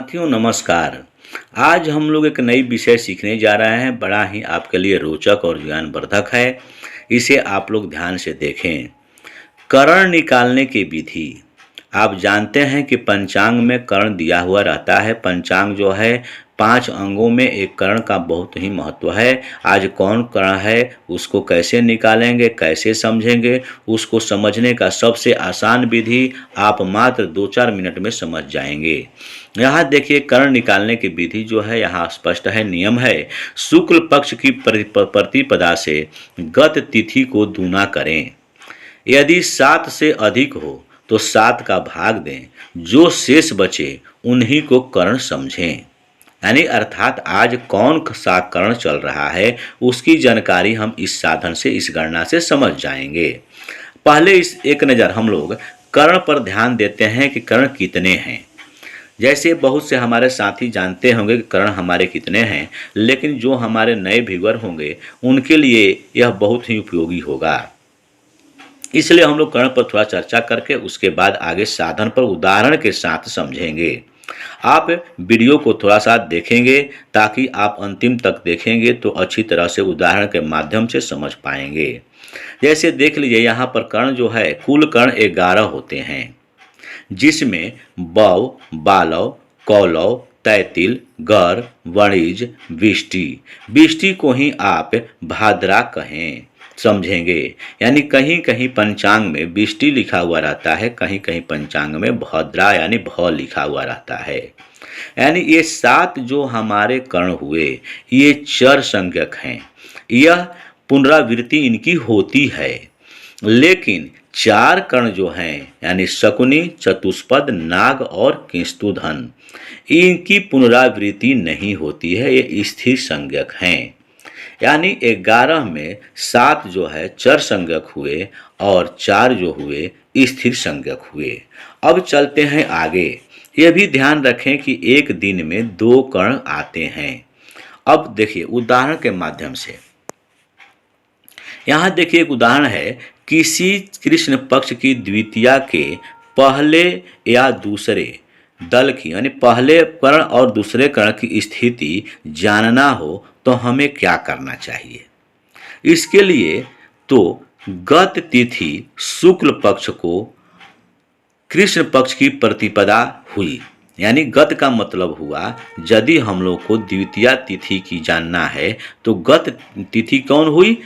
साथियों नमस्कार। आज हम लोग एक नई विषय सीखने जा रहे हैं। बड़ा ही आपके लिए रोचक और ज्ञानवर्धक है। इसे आप लोग ध्यान से देखें। करण निकालने की विधि। आप जानते हैं कि पंचांग में करण दिया हुआ रहता है। पंचांग जो है 5 अंगों में एक करण का बहुत ही महत्व है। आज कौन करण है, उसको कैसे निकालेंगे, कैसे समझेंगे, उसको समझने का सबसे आसान विधि आप मात्र 2-4 मिनट में समझ जाएंगे। यहाँ देखिए, करण निकालने की विधि जो है यहाँ स्पष्ट है। नियम है, शुक्ल पक्ष की प्रतिपदा से गत तिथि को दूना करें। यदि 7 से अधिक हो तो 7 का भाग दें, जो शेष बचे उन्हीं को करण समझें। यानी अर्थात आज कौन सा करण चल रहा है उसकी जानकारी हम इस साधन से, इस गणना से समझ जाएंगे। पहले इस एक नज़र हम लोग कर्ण पर ध्यान देते हैं कि कर्ण कितने हैं। जैसे बहुत से हमारे साथी जानते होंगे कि कर्ण हमारे कितने हैं, लेकिन जो हमारे नए व्यूअर होंगे उनके लिए यह बहुत ही उपयोगी होगा। इसलिए हम लोग कर्ण पर थोड़ा चर्चा करके उसके बाद आगे साधन पर उदाहरण के साथ समझेंगे। आप वीडियो को थोड़ा सा देखेंगे, ताकि आप अंतिम तक देखेंगे तो अच्छी तरह से उदाहरण के माध्यम से समझ पाएंगे। जैसे देख लीजिए, यहाँ पर कर्ण जो है, कुल कर्ण 11 होते हैं, जिसमें बौ, बालव, कौलव, तैतिल, गर, वणिज, विष्टि। विष्टि को ही आप भाद्रा कहें, समझेंगे। यानी कहीं कहीं पंचांग में विष्टि लिखा हुआ रहता है, कहीं कहीं पंचांग में भद्रा यानी भ लिखा हुआ रहता है। यानी ये 7 जो हमारे कर्ण हुए, ये चर संज्ञक हैं। यह पुनरावृत्ति इनकी होती है, लेकिन 4 कर्ण जो हैं यानी शकुनी, चतुष्पद, नाग और किंस्तुधन, इनकी पुनरावृत्ति नहीं होती है। ये स्थिर संज्ञक हैं। यानी 11 में 7 जो है चर संज्ञक हुए और 4 जो हुए स्थिर संज्ञक हुए। अब चलते हैं आगे। ये भी ध्यान रखें कि एक दिन में 2 कर्ण आते हैं। अब देखिए उदाहरण के माध्यम से। यहाँ देखिए एक उदाहरण है, किसी कृष्ण पक्ष की द्वितीया के पहले या दूसरे दल की, यानी पहले कर्ण और दूसरे कर्ण की स्थिति जानना हो तो हमें क्या करना चाहिए। इसके लिए तो गत तिथि शुक्ल पक्ष को कृष्ण पक्ष की प्रतिपदा हुई, यानी गत का मतलब हुआ, यदि हम लोग को द्वितीया तिथि की जानना है तो गत तिथि कौन हुई,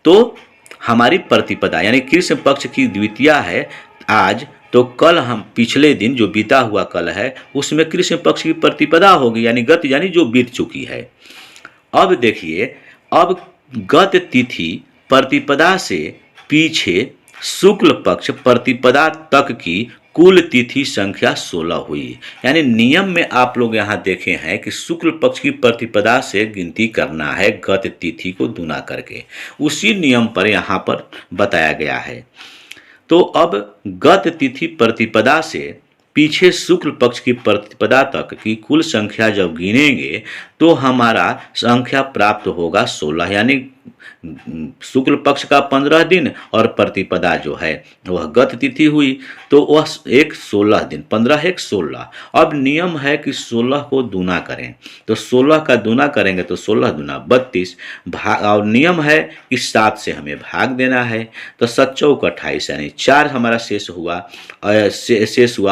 तो हमारी प्रतिपदा, यानी कृष्ण पक्ष की द्वितीया है आज, तो कल हम पिछले दिन जो बीता हुआ कल है उसमें कृष्ण पक्ष की प्रतिपदा होगी, यानी गत, यानी जो बीत चुकी है। अब देखिए, अब गत तिथि प्रतिपदा से पीछे शुक्ल पक्ष प्रतिपदा तक की कुल तिथि संख्या 16 हुई। यानी नियम में आप लोग यहाँ देखे हैं कि शुक्ल पक्ष की प्रतिपदा से गिनती करना है गत तिथि को दूना करके। उसी नियम पर यहाँ पर बताया गया है। तो अब गत तिथि प्रतिपदा से पीछे शुक्ल पक्ष की प्रतिपदा तक की कुल संख्या जब गिनेंगे तो हमारा संख्या प्राप्त होगा 16। यानी शुक्ल पक्ष का 15 दिन और प्रतिपदा जो है वह गत तिथि हुई, तो वह एक 16 दिन, 15 एक 16। अब नियम है कि 16 को दूना करें, तो 16 का दूना करेंगे तो 16 दूना 32 भाग, और नियम है कि 7 से हमें भाग देना है, तो 7 चौक 28, यानी 4 हमारा शेष हुआ,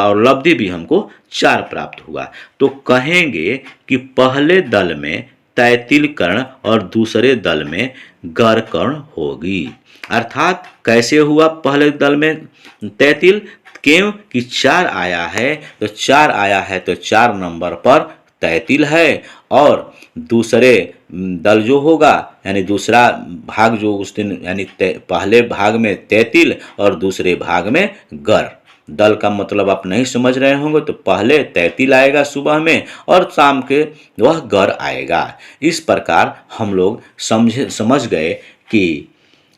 और लब्धि भी हमको 4 प्राप्त हुआ। तो कहेंगे कि पहले दल में तैतिल कर्ण और दूसरे दल में गर कर्ण होगी। अर्थात कैसे हुआ पहले दल में तैतिल, क्यों कि 4 आया है, तो 4 आया है तो 4 नंबर पर तैतिल है, और दूसरे दल जो होगा, यानी दूसरा भाग जो उस दिन, यानी पहले भाग में तैतिल और दूसरे भाग में गर। दल का मतलब आप नहीं समझ रहे होंगे, तो पहले तैतिल आएगा सुबह में और शाम के वह गर आएगा। इस प्रकार हम लोग समझ गए कि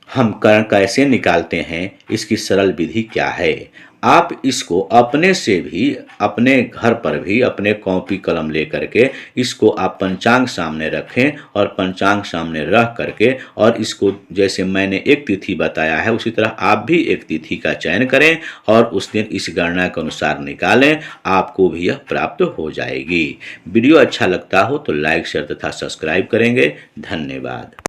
हम कर्ण कैसे निकालते हैं, इसकी सरल विधि क्या है। आप इसको अपने से भी, अपने घर पर भी अपने कॉपी कलम लेकर के इसको आप पंचांग सामने रखें और पंचांग सामने रख करके और इसको जैसे मैंने एक तिथि बताया है उसी तरह आप भी एक तिथि का चयन करें और उस दिन इस गणना के अनुसार निकालें, आपको भी यह प्राप्त हो जाएगी। वीडियो अच्छा लगता हो तो लाइक शेयर तथा सब्सक्राइब करेंगे। धन्यवाद।